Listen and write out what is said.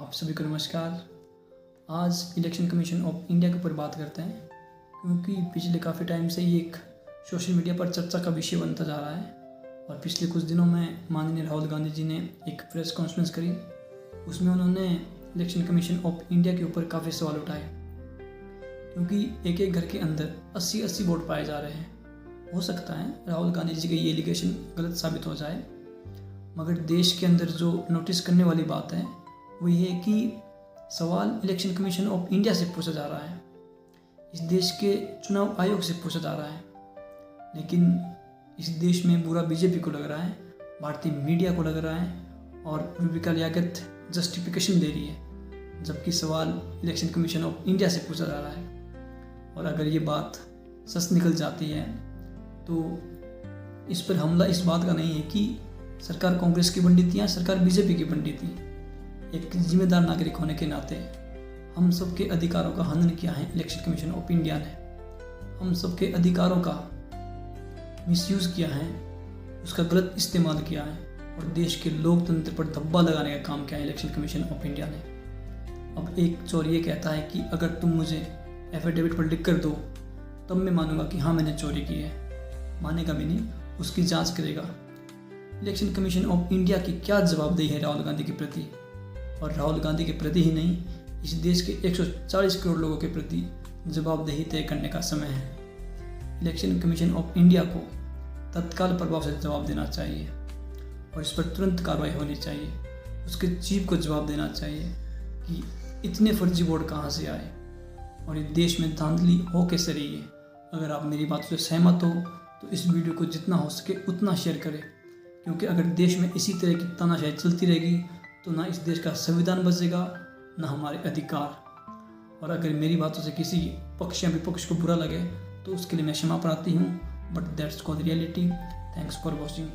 आप सभी को नमस्कार। आज इलेक्शन कमीशन ऑफ इंडिया के ऊपर बात करते हैं, क्योंकि पिछले काफ़ी टाइम से ये एक सोशल मीडिया पर चर्चा का विषय बनता जा रहा है। और पिछले कुछ दिनों में माननीय राहुल गांधी जी ने एक प्रेस कॉन्फ्रेंस करी। उसमें उन्होंने इलेक्शन कमीशन ऑफ इंडिया के ऊपर काफ़ी सवाल उठाए, क्योंकि एक एक घर के अंदर 80-80 वोट पाए जा रहे हैं। हो सकता है राहुल गांधी जी का ये एलिगेशन गलत साबित हो जाए, मगर देश के अंदर जो नोटिस करने वाली बात है वो ये है कि सवाल इलेक्शन कमीशन ऑफ इंडिया से पूछा जा रहा है, इस देश के चुनाव आयोग से पूछा जा रहा है। लेकिन इस देश में बुरा बीजेपी को लग रहा है, भारतीय मीडिया को लग रहा है, और रूबिका लियाकत जस्टिफिकेशन दे रही है, जबकि सवाल इलेक्शन कमीशन ऑफ इंडिया से पूछा जा रहा है। और अगर ये बात सच निकल जाती है तो इस पर हमला इस बात का नहीं है कि सरकार कांग्रेस की बंडी थी या सरकार बीजेपी की बंडी थी। एक जिम्मेदार नागरिक होने के नाते हम सबके अधिकारों का हनन किया है इलेक्शन कमीशन ऑफ इंडिया ने। हम सबके अधिकारों का मिसयूज़ किया है, उसका गलत इस्तेमाल किया है, और देश के लोकतंत्र पर धब्बा लगाने का काम किया है इलेक्शन कमीशन ऑफ इंडिया ने। अब एक चोर ये कहता है कि अगर तुम मुझे एफिडेविट पर लिख कर दो तब मैं मानूंगा कि हाँ मैंने चोरी की है। मानेगा भी नहीं, उसकी जांच करेगा। इलेक्शन कमीशन ऑफ इंडिया की क्या जवाबदेही है राहुल गांधी के प्रति, और राहुल गांधी के प्रति ही नहीं, इस देश के 140 करोड़ लोगों के प्रति जवाबदेही तय करने का समय है। इलेक्शन कमीशन ऑफ इंडिया को तत्काल प्रभाव से जवाब देना चाहिए और इस पर तुरंत कार्रवाई होनी चाहिए। उसके चीफ को जवाब देना चाहिए कि इतने फर्जी वोट कहाँ से आए और ये देश में धांधली हो कैसे रही है। अगर आप मेरी बात से सहमत हो तो इस वीडियो को जितना हो सके उतना शेयर करें, क्योंकि अगर देश में इसी तरह की तानाशाही चलती रहेगी तो ना इस देश का संविधान बचेगा, ना हमारे अधिकार। और अगर मेरी बातों से किसी पक्ष या विपक्ष को बुरा लगे तो उसके लिए मैं क्षमा प्रार्थी हूँ, but that's called reality. Thanks for watching.